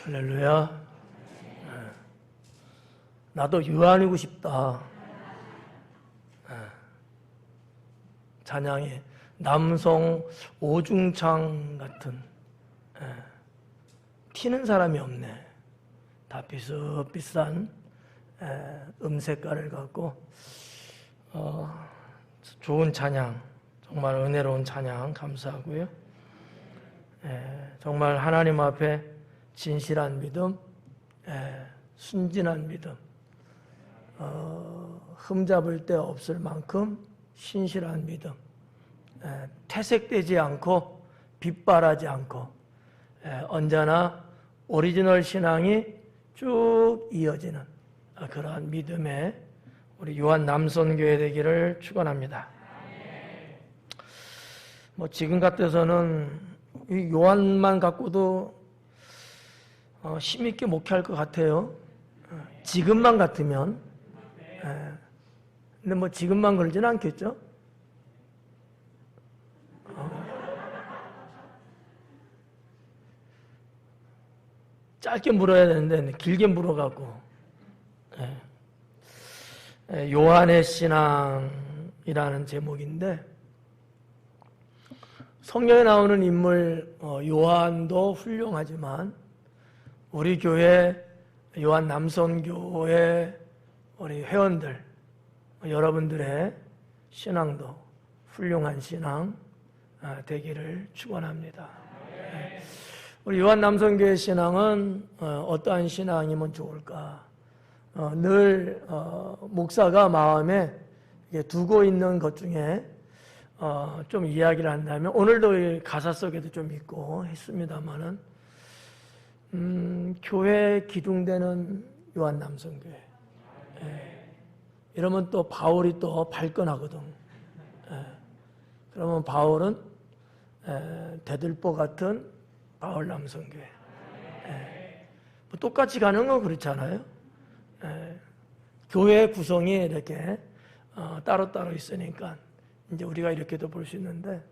할렐루야. 나도 요한이고 싶다. 찬양이 남성 오중창 같은 튀는 사람이 없네. 다 비슷비슷한 음색깔을 갖고 좋은 찬양, 정말 은혜로운 찬양 감사하고요. 정말 하나님 앞에 진실한 믿음, 순진한 믿음, 흠잡을 데 없을 만큼 신실한 믿음, 퇴색되지 않고 빗발하지 않고 언제나 오리지널 신앙이 쭉 이어지는 그러한 믿음의 우리 요한 남선교회 되기를 축원합니다. 뭐 지금 같아서는 이 요한만 갖고도 힘있게 목회할 것 같아요. 지금만 같으면. 근데 뭐 지금만 그러지는 않겠죠? 짧게 물어야 되는데 길게 물어가고. 요한의 신앙이라는 제목인데 성경에 나오는 인물 요한도 훌륭하지만 우리 교회 요한 남선교회 우리 회원들 여러분들의 신앙도 훌륭한 신앙 되기를 축원합니다. 우리 요한 남선교회 신앙은 어떠한 신앙이면 좋을까? 늘 목사가 마음에 두고 있는 것 중에 좀 이야기를 한다면 오늘도 가사 속에도 좀 있고 했습니다만은 교회 기둥되는 요한 남선교회. 이러면 또 바울이 또 발끈하거든. 그러면 바울은 대들보 같은 바울 남선교회. 뭐 똑같이 가는 건 그렇잖아요. 교회 구성이 이렇게 따로따로 있으니까 이제 우리가 이렇게도 볼 수 있는데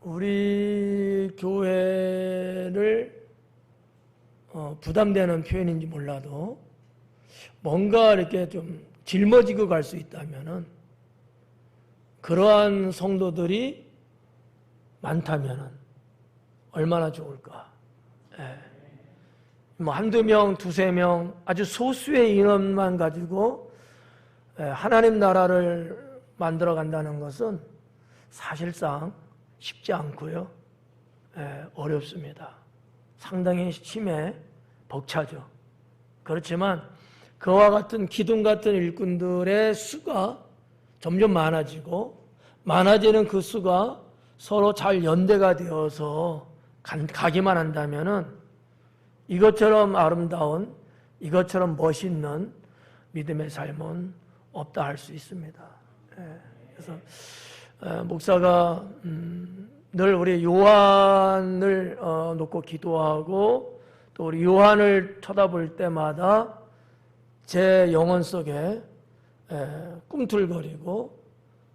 우리 교회를 부담되는 표현인지 몰라도 뭔가 이렇게 좀 짊어지고 갈 수 있다면은 그러한 성도들이 많다면은 얼마나 좋을까. 뭐 한두 명, 두세 명 아주 소수의 인원만 가지고 하나님 나라를 만들어 간다는 것은 사실상 쉽지 않고요. 어렵습니다. 상당히 심해 벅차죠. 그렇지만 그와 같은 기둥 같은 일꾼들의 수가 점점 많아지는 그 수가 서로 잘 연대가 되어서 가기만 한다면은 이것처럼 아름다운, 이것처럼 멋있는 믿음의 삶은 없다 할 수 있습니다. 그래서 목사가 늘 우리 요한을 놓고 기도하고 또 우리 요한을 쳐다볼 때마다 제 영혼 속에 꿈틀거리고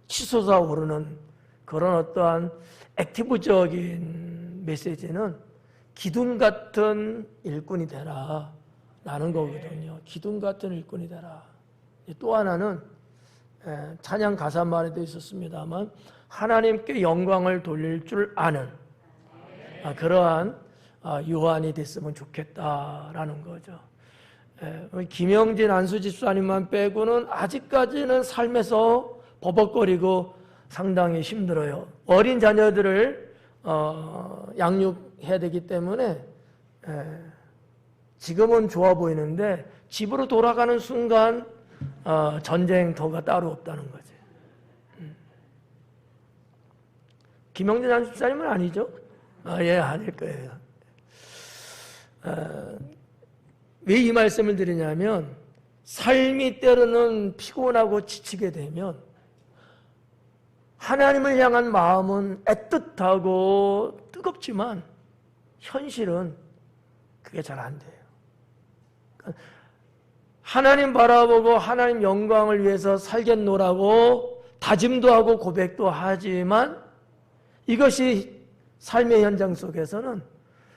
치솟아 오르는 그런 어떠한 액티브적인 메시지는 기둥 같은 일꾼이 되라 라는 거거든요. 기둥 같은 일꾼이 되라. 또 하나는 찬양 가사 말에도 있었습니다만 하나님께 영광을 돌릴 줄 아는 그러한 요한이 됐으면 좋겠다라는 거죠. 김영진 안수 집사님만 빼고는 아직까지는 삶에서 버벅거리고 상당히 힘들어요. 어린 자녀들을 양육해야 되기 때문에 지금은 좋아 보이는데 집으로 돌아가는 순간 전쟁터가 따로 없다는 거지. 김영진 안수 집사님은 아니죠? 예, 아닐 거예요. 왜 이 말씀을 드리냐면 삶이 때로는 피곤하고 지치게 되면 하나님을 향한 마음은 애틋하고 뜨겁지만 현실은 그게 잘 안 돼요. 하나님 바라보고 하나님 영광을 위해서 살겠노라고 다짐도 하고 고백도 하지만 이것이 삶의 현장 속에서는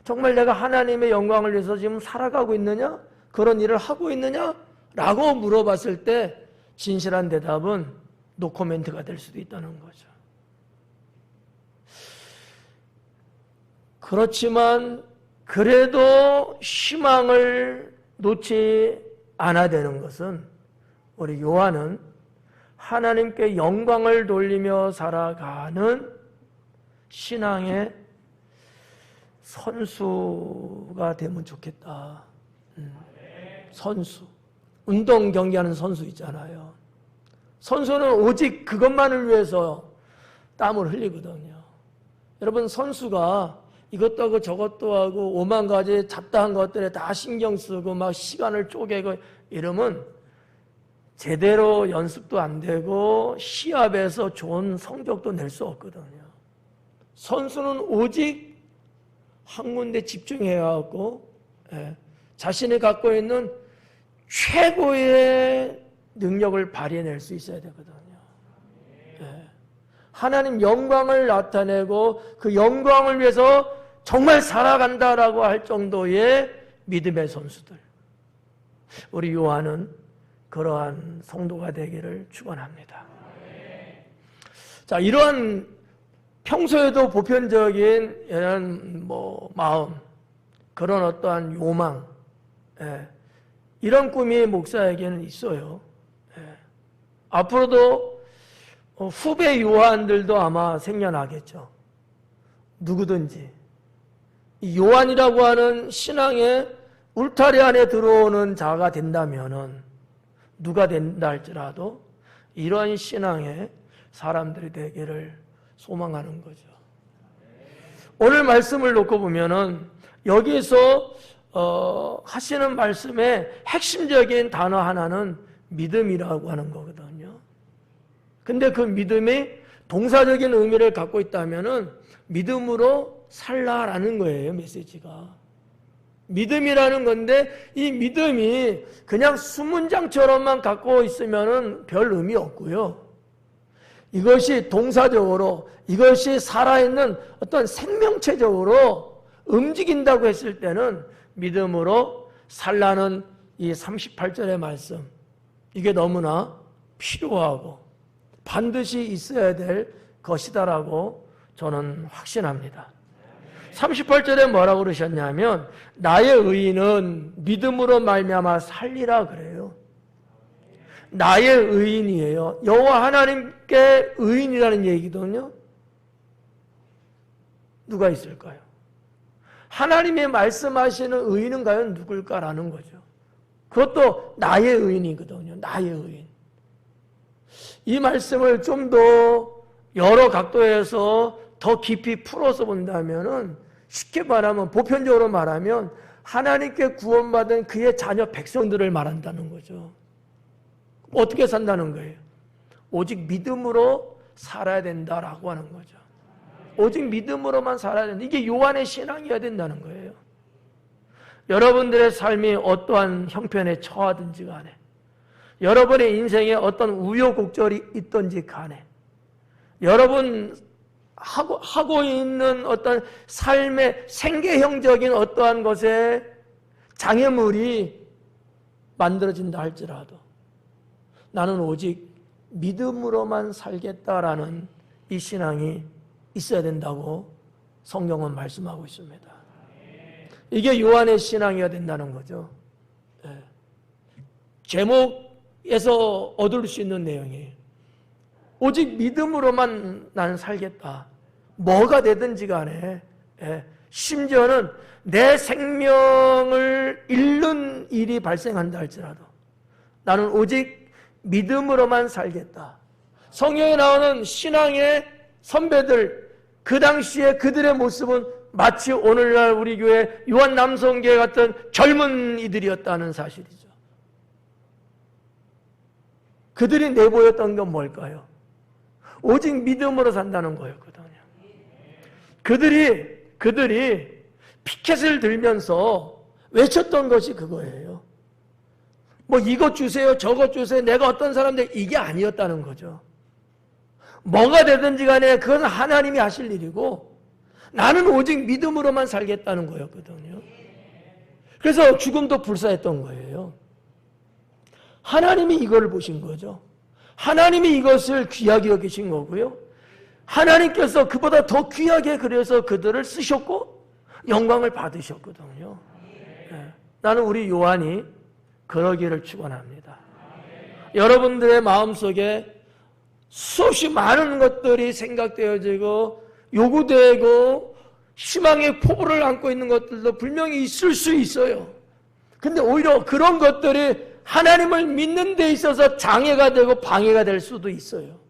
정말 내가 하나님의 영광을 위해서 지금 살아가고 있느냐? 그런 일을 하고 있느냐? 라고 물어봤을 때 진실한 대답은 노코멘트가 될 수도 있다는 거죠. 그렇지만 그래도 희망을 놓지 않아야 되는 것은 우리 요한은 하나님께 영광을 돌리며 살아가는 신앙의 선수가 되면 좋겠다. 선수. 운동 경기하는 선수 있잖아요. 선수는 오직 그것만을 위해서 땀을 흘리거든요. 여러분, 선수가 이것도 하고 저것도 하고 오만 가지 잡다한 것들에 다 신경 쓰고 막 시간을 쪼개고 이러면 제대로 연습도 안 되고 시합에서 좋은 성적도 낼 수 없거든요. 선수는 오직 한 군데 집중해야 하고 자신이 갖고 있는 최고의 능력을 발휘해낼 수 있어야 되거든요. 하나님 영광을 나타내고 그 영광을 위해서 정말 살아간다라고 할 정도의 믿음의 선수들. 우리 요한은 그러한 성도가 되기를 축원합니다. 자, 이러한 평소에도 보편적인 이런 마음, 그런 어떠한 요망, 이런 꿈이 목사에게는 있어요. 앞으로도 후배 요한들도 아마 생겨나겠죠. 누구든지 이 요한이라고 하는 신앙의 울타리 안에 들어오는 자가 된다면은 누가 된다 할지라도 이러한 신앙의 사람들이 되기를 소망하는 거죠. 오늘 말씀을 놓고 보면은 여기서 하시는 말씀의 핵심적인 단어 하나는 믿음이라고 하는 거거든요. 근데 그 믿음이 동사적인 의미를 갖고 있다면은 믿음으로 살라라는 거예요, 메시지가. 믿음이라는 건데 이 믿음이 그냥 수문장처럼만 갖고 있으면은 별 의미 없고요. 이것이 동사적으로, 이것이 살아있는 어떤 생명체적으로 움직인다고 했을 때는 믿음으로 살라는 이 38절의 말씀, 이게 너무나 필요하고 반드시 있어야 될 것이다라고 저는 확신합니다. 38절에 뭐라고 그러셨냐면 나의 의인은 믿음으로 말미암아 살리라 그래요. 나의 의인이에요. 여호와 하나님께 의인이라는 얘기거든요. 누가 있을까요? 하나님의 말씀하시는 의인은 과연 누굴까라는 거죠. 그것도 나의 의인이거든요. 나의 의인. 이 말씀을 좀 더 여러 각도에서 더 깊이 풀어서 본다면은 쉽게 말하면, 보편적으로 말하면 하나님께 구원받은 그의 자녀 백성들을 말한다는 거죠. 어떻게 산다는 거예요? 오직 믿음으로 살아야 된다라고 하는 거죠. 오직 믿음으로만 살아야 된다. 이게 요한의 신앙이어야 된다는 거예요. 여러분들의 삶이 어떠한 형편에 처하든지 간에, 여러분의 인생에 어떤 우여곡절이 있든지 간에, 여러분 하고 있는 어떤 삶의 생계형적인 어떠한 것에 장애물이 만들어진다 할지라도 나는 오직 믿음으로만 살겠다라는 이 신앙이 있어야 된다고 성경은 말씀하고 있습니다. 이게 요한의 신앙이어야 된다는 거죠. 제목에서 얻을 수 있는 내용이에요. 오직 믿음으로만 나는 살겠다. 뭐가 되든지 간에, 심지어는 내 생명을 잃는 일이 발생한다 할지라도 나는 오직 믿음으로만 살겠다. 성경에 나오는 신앙의 선배들, 그 당시에 그들의 모습은 마치 오늘날 우리 교회 요한 남성교회 같은 젊은이들이었다는 사실이죠. 그들이 내보였던 건 뭘까요? 오직 믿음으로 산다는 거였거든요. 그들이 피켓을 들면서 외쳤던 것이 그거예요. 뭐 이것 주세요, 저것 주세요, 내가 어떤 사람들, 이게 아니었다는 거죠. 뭐가 되든지 간에 그건 하나님이 하실 일이고 나는 오직 믿음으로만 살겠다는 거였거든요. 그래서 죽음도 불사했던 거예요. 하나님이 이걸 보신 거죠. 하나님이 이것을 귀하게 여기신 거고요. 하나님께서 그보다 더 귀하게 그래서 그들을 쓰셨고 영광을 받으셨거든요. 네. 나는 우리 요한이 그러기를 축원합니다. 여러분들의 마음속에 수없이 많은 것들이 생각되어지고 요구되고 희망의 포부를 안고 있는 것들도 분명히 있을 수 있어요. 근데 오히려 그런 것들이 하나님을 믿는 데 있어서 장애가 되고 방해가 될 수도 있어요.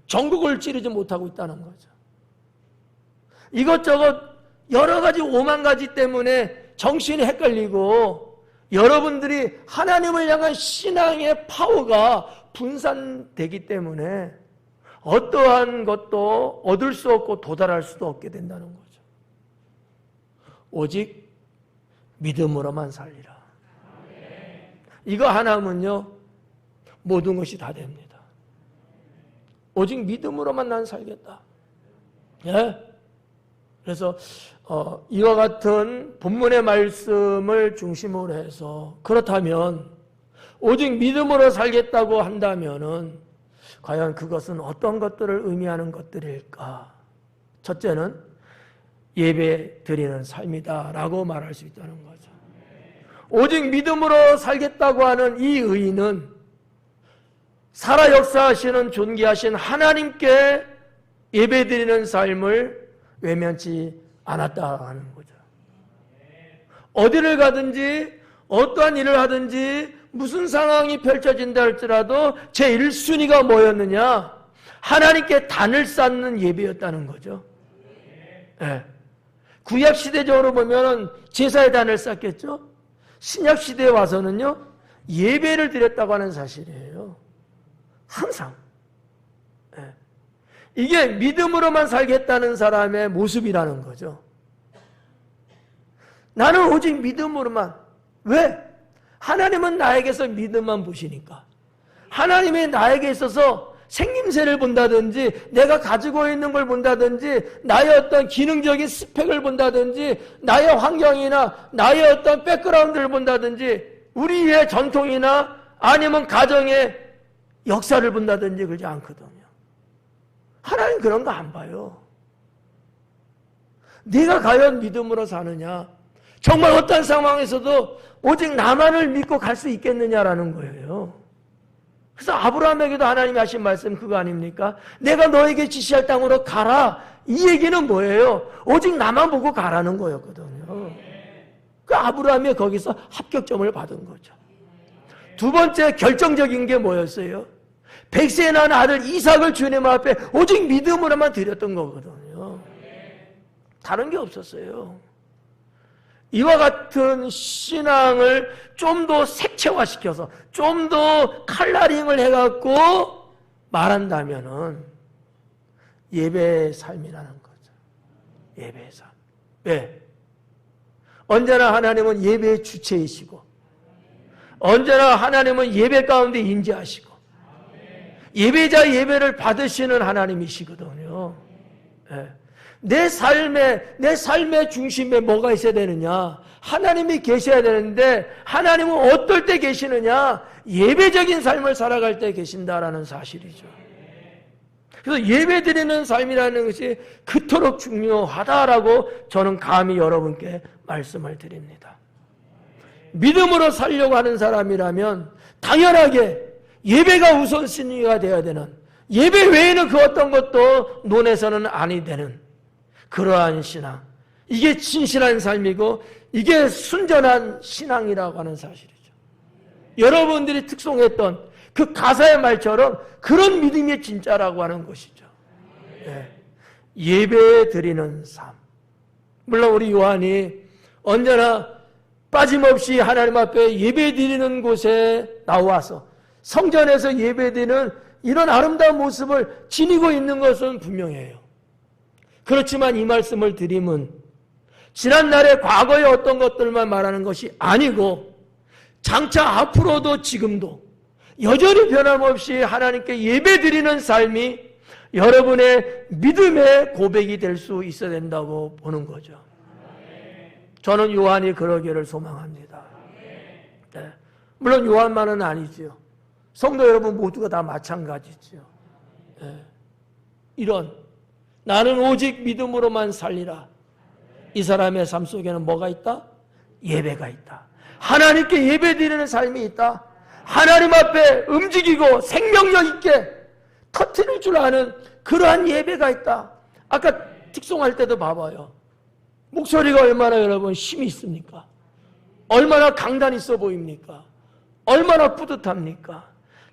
전국을 찌르지 못하고 있다는 거죠. 이것저것 여러 가지 오만 가지 때문에 정신이 헷갈리고 여러분들이 하나님을 향한 신앙의 파워가 분산되기 때문에 어떠한 것도 얻을 수 없고 도달할 수도 없게 된다는 거죠. 오직 믿음으로만 살리라. 이거 하나면요 모든 것이 다 됩니다. 오직 믿음으로만 난 살겠다. 예? 그래서 이와 같은 본문의 말씀을 중심으로 해서 그렇다면 오직 믿음으로 살겠다고 한다면은 과연 그것은 어떤 것들을 의미하는 것들일까? 첫째는 예배 드리는 삶이다라고 말할 수 있다는 거죠. 오직 믿음으로 살겠다고 하는 이 의의는 살아 역사하시는 존귀하신 하나님께 예배 드리는 삶을 외면치 않았다는 거죠. 어디를 가든지 어떠한 일을 하든지 무슨 상황이 펼쳐진다 할지라도 제 1순위가 뭐였느냐? 하나님께 단을 쌓는 예배였다는 거죠. 네. 구약 시대적으로 보면 제사의 단을 쌓겠죠. 신약 시대에 와서는요 예배를 드렸다고 하는 사실이에요. 항상. 네. 이게 믿음으로만 살겠다는 사람의 모습이라는 거죠. 나는 오직 믿음으로만. 왜? 하나님은 나에게서 믿음만 보시니까. 하나님이 나에게 있어서 생김새를 본다든지 내가 가지고 있는 걸 본다든지 나의 어떤 기능적인 스펙을 본다든지 나의 환경이나 나의 어떤 백그라운드를 본다든지 우리의 전통이나 아니면 가정의 역사를 본다든지 그러지 않거든요. 하나님 그런 거 안 봐요. 네가 과연 믿음으로 사느냐? 정말 어떤 상황에서도 오직 나만을 믿고 갈 수 있겠느냐라는 거예요. 그래서 아브라함에게도 하나님이 하신 말씀 그거 아닙니까? 내가 너에게 지시할 땅으로 가라. 이 얘기는 뭐예요? 오직 나만 보고 가라는 거였거든요. 그 아브라함이 거기서 합격점을 받은 거죠. 두 번째 결정적인 게 뭐였어요? 100세에 난 아들 이삭을 주님 앞에 오직 믿음으로만 드렸던 거거든요. 다른 게 없었어요. 이와 같은 신앙을 좀 더 색채화시켜서 좀 더 칼라링을 해갖고 말한다면은 예배의 삶이라는 거죠. 예배의 삶. 왜? 언제나 하나님은 예배의 주체이시고 언제나 하나님은 예배 가운데 인지하시고 예배자 예배를 받으시는 하나님이시거든요. 네. 내 삶의 중심에 뭐가 있어야 되느냐? 하나님이 계셔야 되는데 하나님은 어떨 때 계시느냐? 예배적인 삶을 살아갈 때 계신다라는 사실이죠. 그래서 예배 드리는 삶이라는 것이 그토록 중요하다라고 저는 감히 여러분께 말씀을 드립니다. 믿음으로 살려고 하는 사람이라면 당연하게 예배가 우선순위가 되어야 되는, 예배 외에는 그 어떤 것도 논해서는 아니 되는 그러한 신앙, 이게 진실한 삶이고 이게 순전한 신앙이라고 하는 사실이죠. 여러분들이 특송했던 그 가사의 말처럼 그런 믿음이 진짜라고 하는 것이죠. 예. 예배 드리는 삶. 물론 우리 요한이 언제나 빠짐없이 하나님 앞에 예배 드리는 곳에 나와서 성전에서 예배 드리는 이런 아름다운 모습을 지니고 있는 것은 분명해요. 그렇지만 이 말씀을 드림은 지난날의 과거의 어떤 것들만 말하는 것이 아니고 장차 앞으로도 지금도 여전히 변함없이 하나님께 예배드리는 삶이 여러분의 믿음의 고백이 될 수 있어야 된다고 보는 거죠. 저는 요한이 그러기를 소망합니다. 네. 물론 요한만은 아니지요. 성도 여러분 모두가 다 마찬가지지요. 네. 이런 나는 오직 믿음으로만 살리라. 이 사람의 삶 속에는 뭐가 있다? 예배가 있다. 하나님께 예배드리는 삶이 있다. 하나님 앞에 움직이고 생명력 있게 터뜨릴 줄 아는 그러한 예배가 있다. 아까 tik송할 때도 봐봐요. 목소리가 얼마나 여러분 힘이 있습니까? 얼마나 강단 있어 보입니까? 얼마나 뿌듯합니까?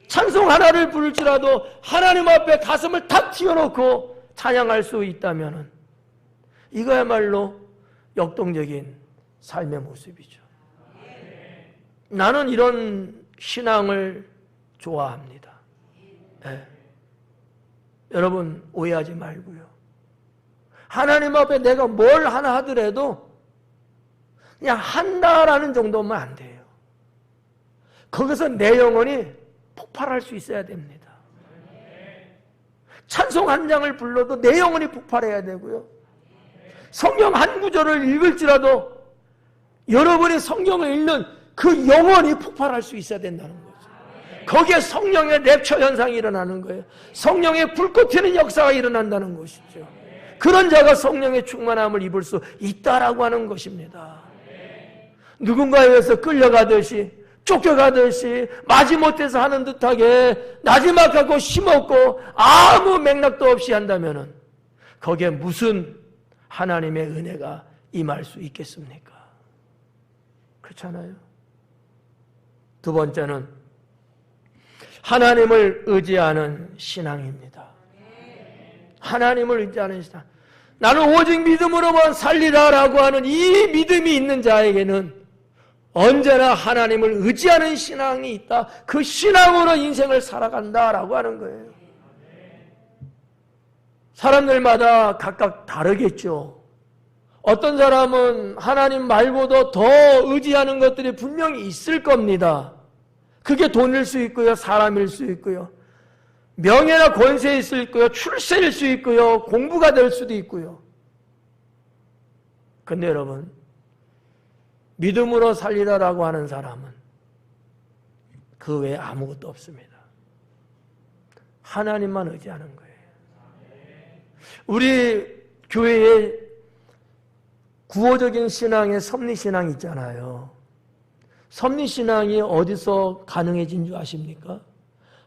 찬송 하나를 부를지라도 하나님 앞에 가슴을 탁 튀어놓고 찬양할 수 있다면 이거야말로 역동적인 삶의 모습이죠. 나는 이런 신앙을 좋아합니다. 네. 여러분 오해하지 말고요. 하나님 앞에 내가 뭘 하나 하더라도 그냥 한다라는 정도면 안 돼요. 거기서 내 영혼이 폭발할 수 있어야 됩니다. 찬송 한 장을 불러도 내 영혼이 폭발해야 되고요. 성경 한 구절을 읽을지라도 여러분이 성경을 읽는 그 영혼이 폭발할 수 있어야 된다는 거죠. 거기에 성령의 랩처 현상이 일어나는 거예요. 성령의 불꽃 튀는 역사가 일어난다는 것이죠. 그런 자가 성령의 충만함을 입을 수 있다라고 하는 것입니다. 누군가에 의해서 끌려가듯이 쫓겨가듯이 마지못해서 하는 듯하게 나지막하고 힘없고 아무 맥락도 없이 한다면 거기에 무슨 하나님의 은혜가 임할 수 있겠습니까? 그렇잖아요. 두 번째는 하나님을 의지하는 신앙입니다. 하나님을 의지하는 신앙. 나는 오직 믿음으로만 살리라라고 하는 이 믿음이 있는 자에게는 언제나 하나님을 의지하는 신앙이 있다. 그 신앙으로 인생을 살아간다라고 하는 거예요. 사람들마다 각각 다르겠죠. 어떤 사람은 하나님 말고도 더 의지하는 것들이 분명히 있을 겁니다. 그게 돈일 수 있고요, 사람일 수 있고요, 명예나 권세일 수 있고요, 출세일 수 있고요, 공부가 될 수도 있고요. 근데 여러분, 믿음으로 살리라라고 하는 사람은 그 외에 아무것도 없습니다. 하나님만 의지하는 거예요. 우리 교회에 구호적인 신앙의 섭리신앙 있잖아요. 섭리신앙이 어디서 가능해진 줄 아십니까?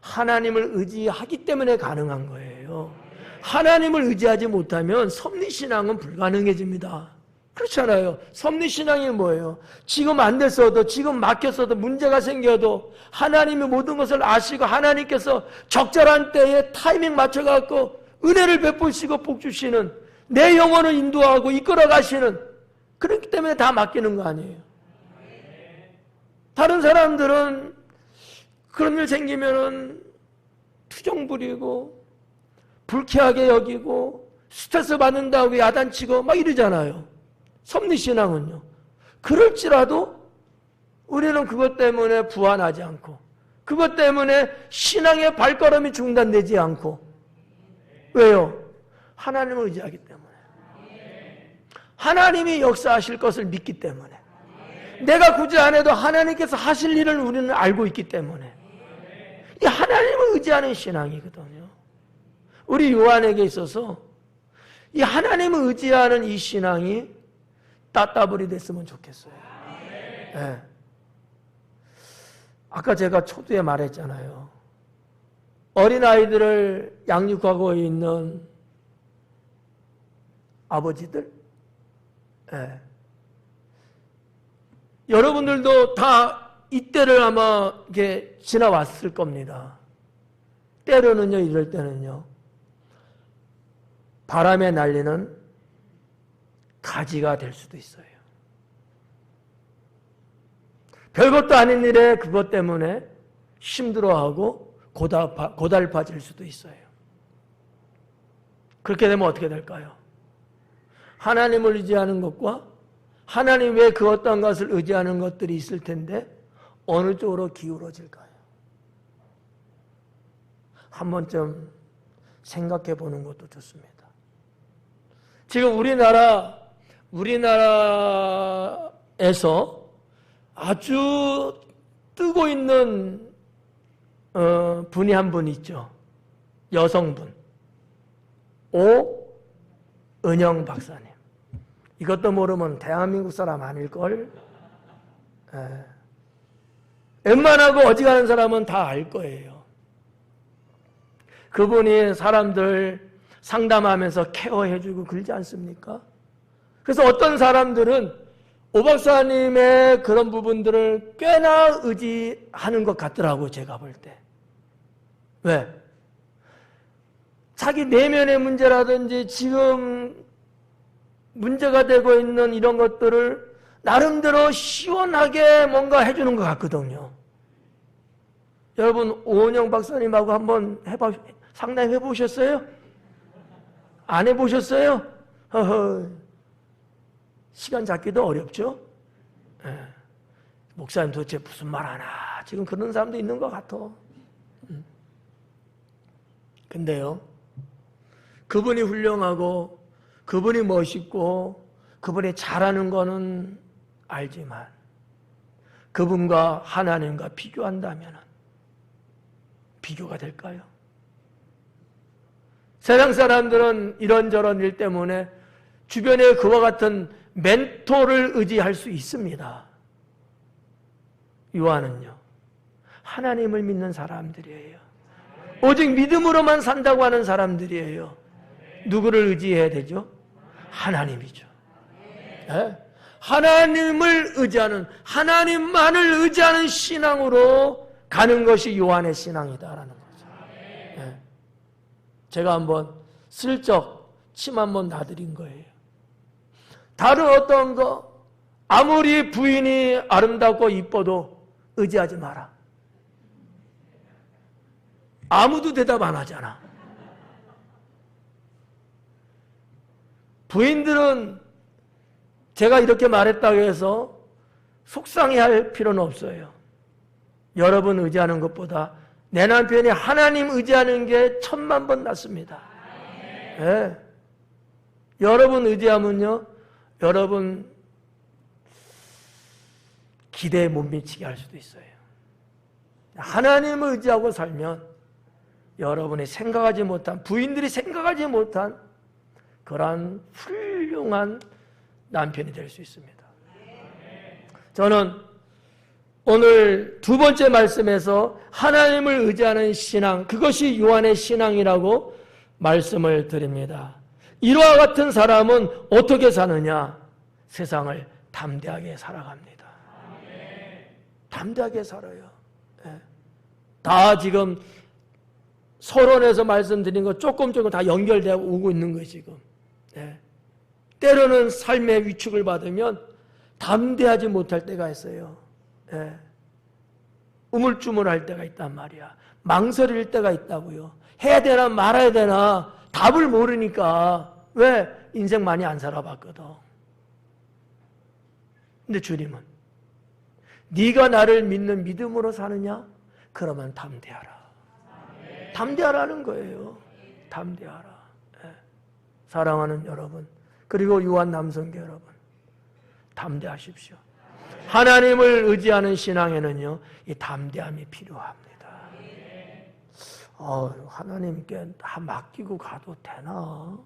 하나님을 의지하기 때문에 가능한 거예요. 하나님을 의지하지 못하면 섭리신앙은 불가능해집니다. 그렇잖아요. 섭리신앙이 뭐예요? 지금 안 됐어도, 지금 막혔어도, 문제가 생겨도 하나님이 모든 것을 아시고 하나님께서 적절한 때에 타이밍 맞춰갖고 은혜를 베푸시고 복 주시는, 내 영혼을 인도하고 이끌어 가시는, 그렇기 때문에 다 맡기는 거 아니에요. 다른 사람들은 그런 일 생기면은 투정 부리고 불쾌하게 여기고 스트레스 받는다고 야단치고 막 이러잖아요. 섭리신앙은요. 그럴지라도 우리는 그것 때문에 부안하지 않고, 그것 때문에 신앙의 발걸음이 중단되지 않고. 왜요? 하나님을 의지하기 때문에. 하나님이 역사하실 것을 믿기 때문에. 내가 굳이 안 해도 하나님께서 하실 일을 우리는 알고 있기 때문에. 이 하나님을 의지하는 신앙이거든요. 우리 요한에게 있어서 이 하나님을 의지하는 이 신앙이 따따블이 됐으면 좋겠어요. 네. 아까 제가 초두에 말했잖아요. 어린아이들을 양육하고 있는 아버지들, 네. 여러분들도 다 이때를 아마 이렇게 지나왔을 겁니다. 때로는요, 이럴 때는요, 바람에 날리는 가지가 될 수도 있어요. 별것도 아닌 일에 그것 때문에 힘들어하고 고달파질 수도 있어요. 그렇게 되면 어떻게 될까요? 하나님을 의지하는 것과 하나님 외에 그 어떤 것을 의지하는 것들이 있을 텐데 어느 쪽으로 기울어질까요? 한 번쯤 생각해 보는 것도 좋습니다. 지금 우리나라에서 아주 뜨고 있는 분이 한 분 있죠. 여성분. 오은영 박사님. 이것도 모르면 대한민국 사람 아닐걸? 웬만하고 어지간한 사람은 다 알 거예요. 그분이 사람들 상담하면서 케어해주고 그러지 않습니까? 그래서 어떤 사람들은 오 박사님의 그런 부분들을 꽤나 의지하는 것 같더라고요, 제가 볼 때. 왜? 자기 내면의 문제라든지 지금 문제가 되고 있는 이런 것들을 나름대로 시원하게 뭔가 해주는 것 같거든요. 여러분, 오은영 박사님하고 한번 상담해 보셨어요? 안 해보셨어요? 시간 잡기도 어렵죠? 목사님 도대체 무슨 말 하나? 지금 그런 사람도 있는 것 같아. 근데요, 그분이 훌륭하고 그분이 멋있고 그분이 잘하는 거는 알지만 그분과 하나님과 비교한다면 비교가 될까요? 세상 사람들은 이런저런 일 때문에 주변에 그와 같은 멘토를 의지할 수 있습니다. 요한은요, 하나님을 믿는 사람들이에요. 오직 믿음으로만 산다고 하는 사람들이에요. 누구를 의지해야 되죠? 하나님이죠. 네? 하나님을 의지하는, 하나님만을 의지하는 신앙으로 가는 것이 요한의 신앙이다라는 거죠. 네. 제가 한번 슬쩍 침 한번 놔드린 거예요. 다른 어떤 거, 아무리 부인이 아름답고 이뻐도 의지하지 마라. 아무도 대답 안 하잖아. 부인들은 제가 이렇게 말했다고 해서 속상해할 필요는 없어요. 여러분 의지하는 것보다 내 남편이 하나님 의지하는 게 1000만 번 낫습니다. 네. 여러분 의지하면요, 여러분 기대에 못 미치게 할 수도 있어요. 하나님을 의지하고 살면 여러분이 생각하지 못한, 부인들이 생각하지 못한 그러한 훌륭한 남편이 될 수 있습니다. 저는 오늘 두 번째 말씀에서 하나님을 의지하는 신앙, 그것이 요한의 신앙이라고 말씀을 드립니다. 이와 같은 사람은 어떻게 사느냐? 세상을 담대하게 살아갑니다. 담대하게 살아요. 다 지금 서론에서 말씀드린 거 조금 다 연결되어 오고 있는 거예요, 지금. 때로는 삶의 위축을 받으면 담대하지 못할 때가 있어요. 우물쭈물할 때가 있단 말이야. 망설일 때가 있다고요. 해야 되나 말아야 되나 답을 모르니까. 왜? 인생 많이 안 살아봤거든. 근데 주님은 네가 나를 믿는 믿음으로 사느냐? 그러면 담대하라. 담대하라는 거예요. 담대하라. 사랑하는 여러분, 그리고 유한 남성계 여러분, 담대하십시오. 하나님을 의지하는 신앙에는요, 이 담대함이 필요합니다. 하나님께 다 맡기고 가도 되나?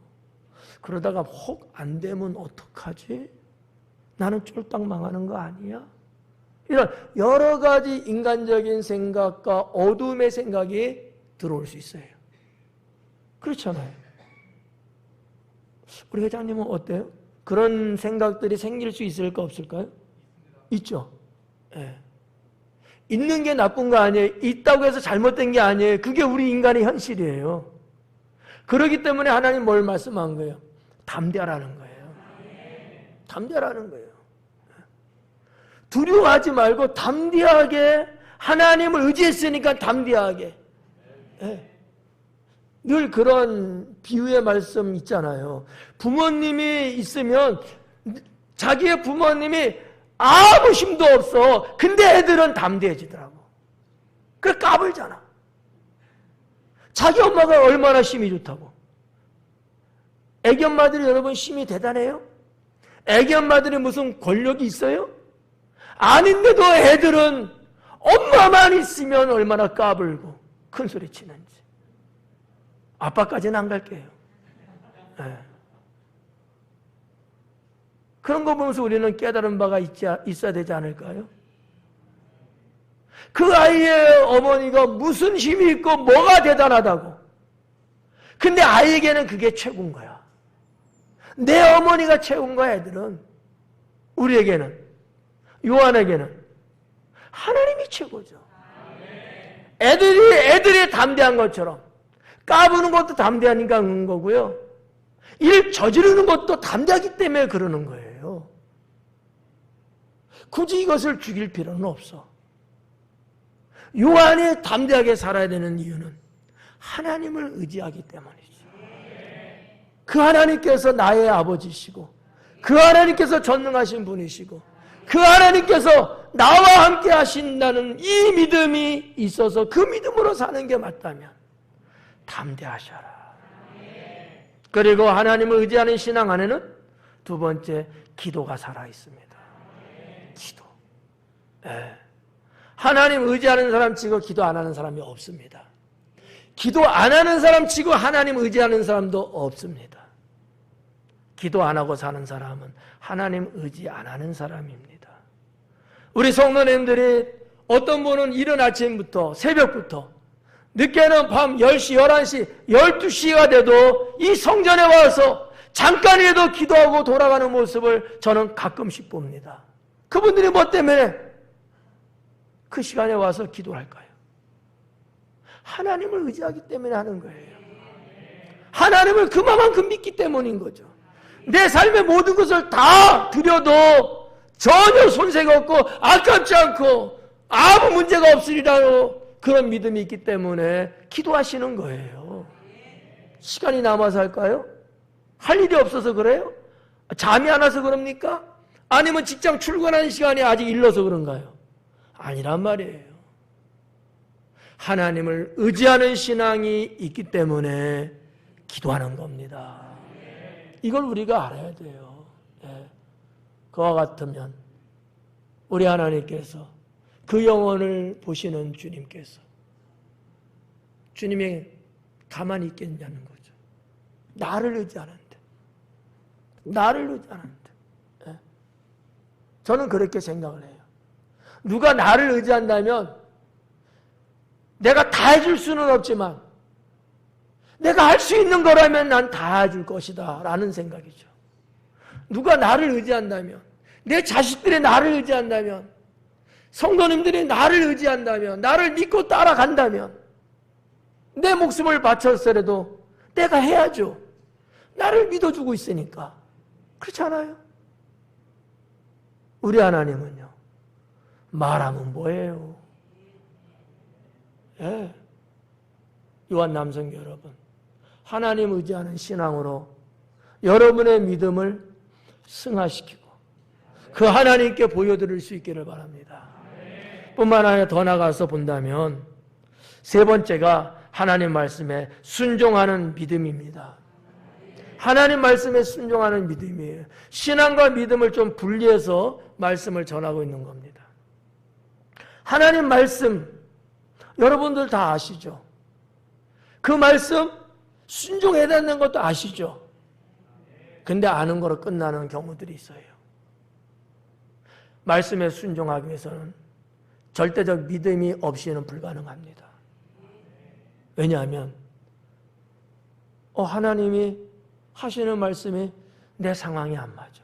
그러다가 혹 안 되면 어떡하지? 나는 쫄딱 망하는 거 아니야? 이런 여러 가지 인간적인 생각과 어둠의 생각이 들어올 수 있어요. 그렇잖아요. 우리 회장님은 어때요? 그런 생각들이 생길 수 있을까 없을까요? 있죠. 있는 게 나쁜 거 아니에요. 있다고 해서 잘못된 게 아니에요. 그게 우리 인간의 현실이에요. 그렇기 때문에 하나님 뭘 말씀한 거예요? 담대하라는 거예요. 담대하라는 거예요. 두려워하지 말고 담대하게, 하나님을 의지했으니까 담대하게. 늘 그런 비유의 말씀 있잖아요. 부모님이 있으면 자기의 부모님이 아무 힘도 없어. 근데 애들은 담대해지더라고. 그래 까불잖아. 자기 엄마가 얼마나 힘이 좋다고. 애기 엄마들이 여러분 힘이 대단해요? 애기 엄마들이 무슨 권력이 있어요? 아닌데도 애들은 엄마만 있으면 얼마나 까불고 큰 소리 치는지. 아빠까지는 안 갈게요. 네. 그런 거 보면서 우리는 깨달은 바가 있어야 되지 않을까요? 그 아이의 어머니가 무슨 힘이 있고 뭐가 대단하다고. 근데 아이에게는 그게 최고인 거야. 내 어머니가 최고인 거야, 애들은. 우리에게는, 요한에게는 하나님이 최고죠. 애들이 담대한 것처럼 까부는 것도 담대하니까 그런 거고요. 일 저지르는 것도 담대하기 때문에 그러는 거예요. 굳이 이것을 죽일 필요는 없어. 요한이 담대하게 살아야 되는 이유는 하나님을 의지하기 때문이죠. 그 하나님께서 나의 아버지시고, 그 하나님께서 전능하신 분이시고, 그 하나님께서 나와 함께 하신다는 이 믿음이 있어서 그 믿음으로 사는 게 맞다면 담대하셔라. 그리고 하나님을 의지하는 신앙 안에는 두 번째, 기도가 살아있습니다. 기도. 네. 하나님 의지하는 사람 치고 기도 안 하는 사람이 없습니다. 기도 안 하는 사람 치고 하나님 의지하는 사람도 없습니다. 기도 안 하고 사는 사람은 하나님 의지 안 하는 사람입니다. 우리 성도님들이 어떤 분은 이른 아침부터 새벽부터 늦게는 밤 10시, 11시, 12시가 돼도 이 성전에 와서 잠깐이라도 기도하고 돌아가는 모습을 저는 가끔씩 봅니다. 그분들이 뭐 때문에 그 시간에 와서 기도할까요? 하나님을 의지하기 때문에 하는 거예요. 하나님을 그만큼 믿기 때문인 거죠. 내 삶의 모든 것을 다 드려도 전혀 손색이 없고 아깝지 않고 아무 문제가 없으리라고 그런 믿음이 있기 때문에 기도하시는 거예요. 시간이 남아서 할까요? 할 일이 없어서 그래요? 잠이 안 와서 그럽니까? 아니면 직장 출근하는 시간이 아직 일러서 그런가요? 아니란 말이에요. 하나님을 의지하는 신앙이 있기 때문에 기도하는 겁니다. 이걸 우리가 알아야 돼요. 네. 그와 같으면 우리 하나님께서 그 영혼을 보시는 주님께서 주님이 가만히 있겠냐는 거죠. 나를 의지하는데. 나를 의지하는데. 네. 저는 그렇게 생각을 해요. 누가 나를 의지한다면 내가 다 해줄 수는 없지만 내가 할 수 있는 거라면 난 다 해줄 것이다 라는 생각이죠. 누가 나를 의지한다면, 내 자식들이 나를 의지한다면, 성도님들이 나를 의지한다면, 나를 믿고 따라간다면 내 목숨을 바쳤으라도 내가 해야죠. 나를 믿어주고 있으니까. 그렇잖아요. 우리 하나님은요, 말하면 뭐예요? 예. 요한 남성교 여러분, 하나님 의지하는 신앙으로 여러분의 믿음을 승화시키고 그 하나님께 보여드릴 수 있기를 바랍니다. 뿐만 아니라 더 나가서 본다면 세 번째가 하나님 말씀에 순종하는 믿음입니다. 하나님 말씀에 순종하는 믿음이에요. 신앙과 믿음을 좀 분리해서 말씀을 전하고 있는 겁니다. 하나님 말씀 여러분들 다 아시죠? 그 말씀 순종해야 되는 것도 아시죠? 근데 아는 거로 끝나는 경우들이 있어요. 말씀에 순종하기 위해서는 절대적 믿음이 없이는 불가능합니다. 왜냐하면 하나님이 하시는 말씀이 내 상황이 안 맞아.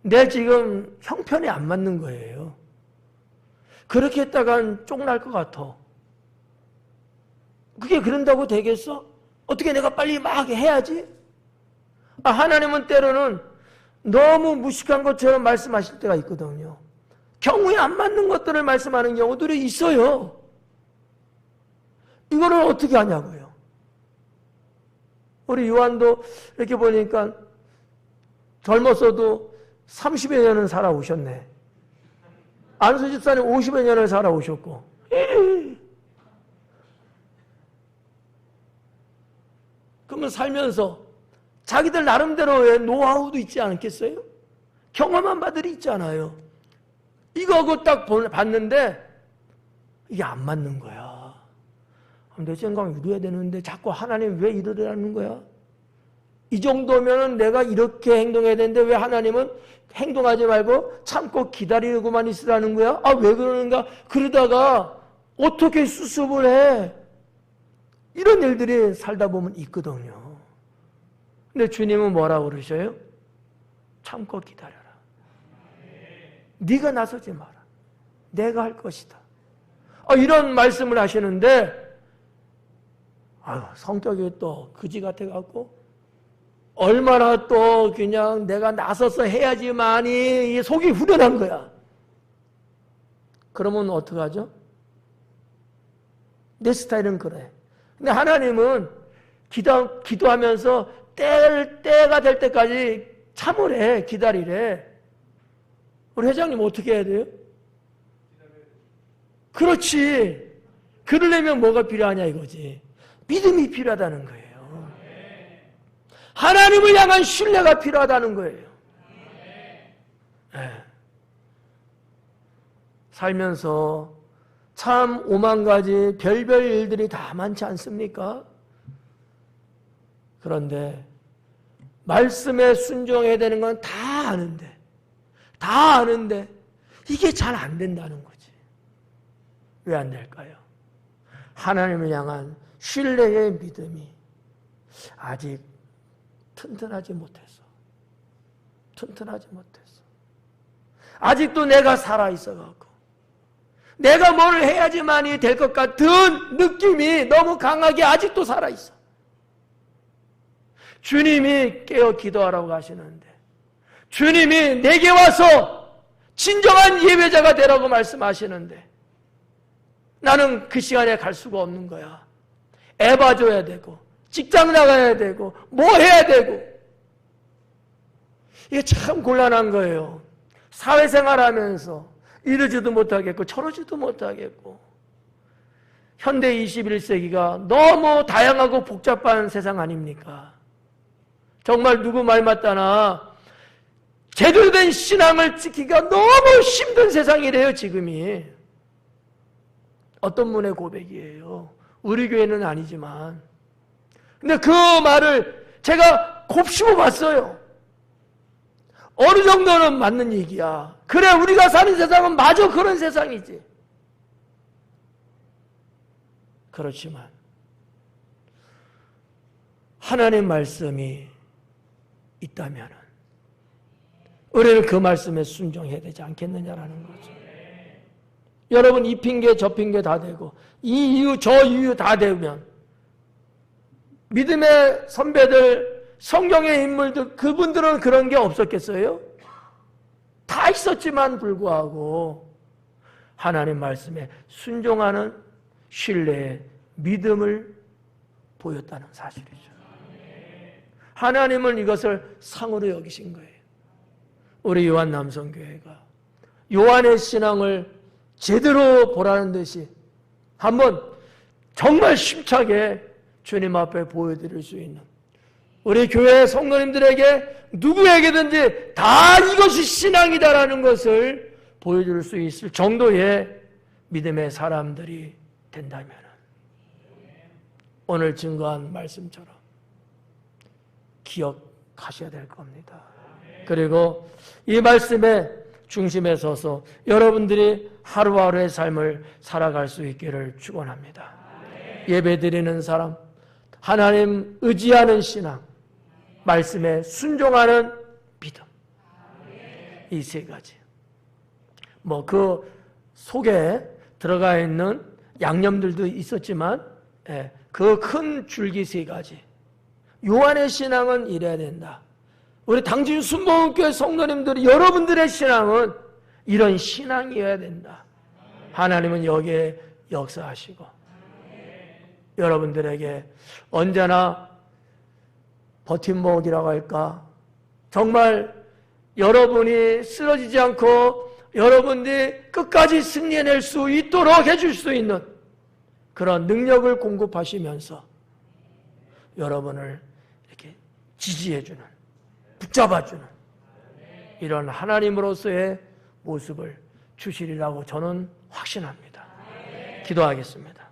내 지금 형편이 안 맞는 거예요. 그렇게 했다간 쫑날 것 같아. 그게 그런다고 되겠어? 어떻게 내가 빨리 막 해야지? 하나님은 때로는 너무 무식한 것처럼 말씀하실 때가 있거든요. 경우에 안 맞는 것들을 말씀하는 경우들이 있어요. 이거를 어떻게 하냐고요. 우리 요한도 이렇게 보니까 젊었어도 30여 년은 살아오셨네. 안수 집사님 50여 년을 살아오셨고, 그러면 살면서 자기들 나름대로의 노하우도 있지 않겠어요? 경험한 바들이 있잖아요. 이거 딱 봤는데 이게 안 맞는 거야. 내 생각 이래야 되는데 자꾸 하나님 왜 이러라는 거야? 이 정도면은 내가 이렇게 행동해야 되는데 왜 하나님은 행동하지 말고 참고 기다리고만 있으라는 거야? 아, 왜 그러는가? 그러다가 어떻게 수습을 해? 이런 일들이 살다 보면 있거든요. 근데 주님은 뭐라고 그러셔요? 참고 기다려라. 네가 나서지 마라. 내가 할 것이다. 이런 말씀을 하시는데 성격이 또 그지 같아갖고 얼마나 또 그냥 내가 나서서 해야지만이 속이 후련한 거야. 그러면 어떡하죠? 내 스타일은 그래. 근데 하나님은 기도하면서 때가 될 때까지 참으래, 기다리래. 우리 회장님 어떻게 해야 돼요? 그렇지. 그러려면 뭐가 필요하냐 이거지. 믿음이 필요하다는 거예요. 하나님을 향한 신뢰가 필요하다는 거예요. 네. 살면서 참 오만 가지 별별 일들이 다 많지 않습니까? 그런데 말씀에 순종해야 되는 건 다 아는데 이게 잘 안 된다는 거지. 왜 안 될까요? 하나님을 향한 신뢰의 믿음이 아직 튼튼하지 못했어. 아직도 내가 살아있어갖고 내가 뭘 해야지만이 될 것 같은 느낌이 너무 강하게 아직도 살아있어. 주님이 깨어 기도하라고 하시는데 주님이 내게 와서 진정한 예배자가 되라고 말씀하시는데 나는 그 시간에 갈 수가 없는 거야. 애 봐줘야 되고 직장 나가야 되고 뭐 해야 되고 이게 참 곤란한 거예요. 사회생활하면서 이러지도 못하겠고 저러지도 못하겠고 현대 21세기가 너무 다양하고 복잡한 세상 아닙니까? 정말 누구 말 맞다나 제대로 된 신앙을 지키기가 너무 힘든 세상이래요, 지금이. 어떤 분의 고백이에요. 우리 교회는 아니지만. 근데 그 말을 제가 곱씹어 봤어요. 어느 정도는 맞는 얘기야. 그래, 우리가 사는 세상은 마저 그런 세상이지. 그렇지만 하나님 말씀이 있다면 우리는 그 말씀에 순종해야 되지 않겠느냐라는 거죠. 여러분, 이 핑계 저 핑계 다 되고 이 이유 저 이유 다 되면 믿음의 선배들, 성경의 인물들, 그분들은 그런 게 없었겠어요? 다 있었지만 불구하고 하나님 말씀에 순종하는 신뢰의 믿음을 보였다는 사실이죠. 하나님은 이것을 상으로 여기신 거예요. 우리 요한 남성교회가 요한의 신앙을 제대로 보라는 듯이 한번 정말 심차게 주님 앞에 보여드릴 수 있는 우리 교회 성도님들에게 누구에게든지 다 이것이 신앙이다라는 것을 보여줄 수 있을 정도의 믿음의 사람들이 된다면 오늘 증거한 말씀처럼 기억하셔야 될 겁니다. 그리고 이 말씀의 중심에 서서 여러분들이 하루하루의 삶을 살아갈 수 있기를 축원합니다. 예배드리는 사람, 하나님 의지하는 신앙, 말씀에 순종하는 믿음, 이 세 가지. 그 속에 들어가 있는 양념들도 있었지만 그 큰 줄기 세 가지. 요한의 신앙은 이래야 된다. 우리 당진 순복음교회 성도님들이 여러분들의 신앙은 이런 신앙이어야 된다. 하나님은 여기에 역사하시고 여러분들에게 언제나 버팀목이라고 할까, 정말 여러분이 쓰러지지 않고 여러분들이 끝까지 승리해낼 수 있도록 해줄 수 있는 그런 능력을 공급하시면서 여러분을 이렇게 지지해주는, 붙잡아주는 이런 하나님으로서의 모습을 주시리라고 저는 확신합니다. 기도하겠습니다.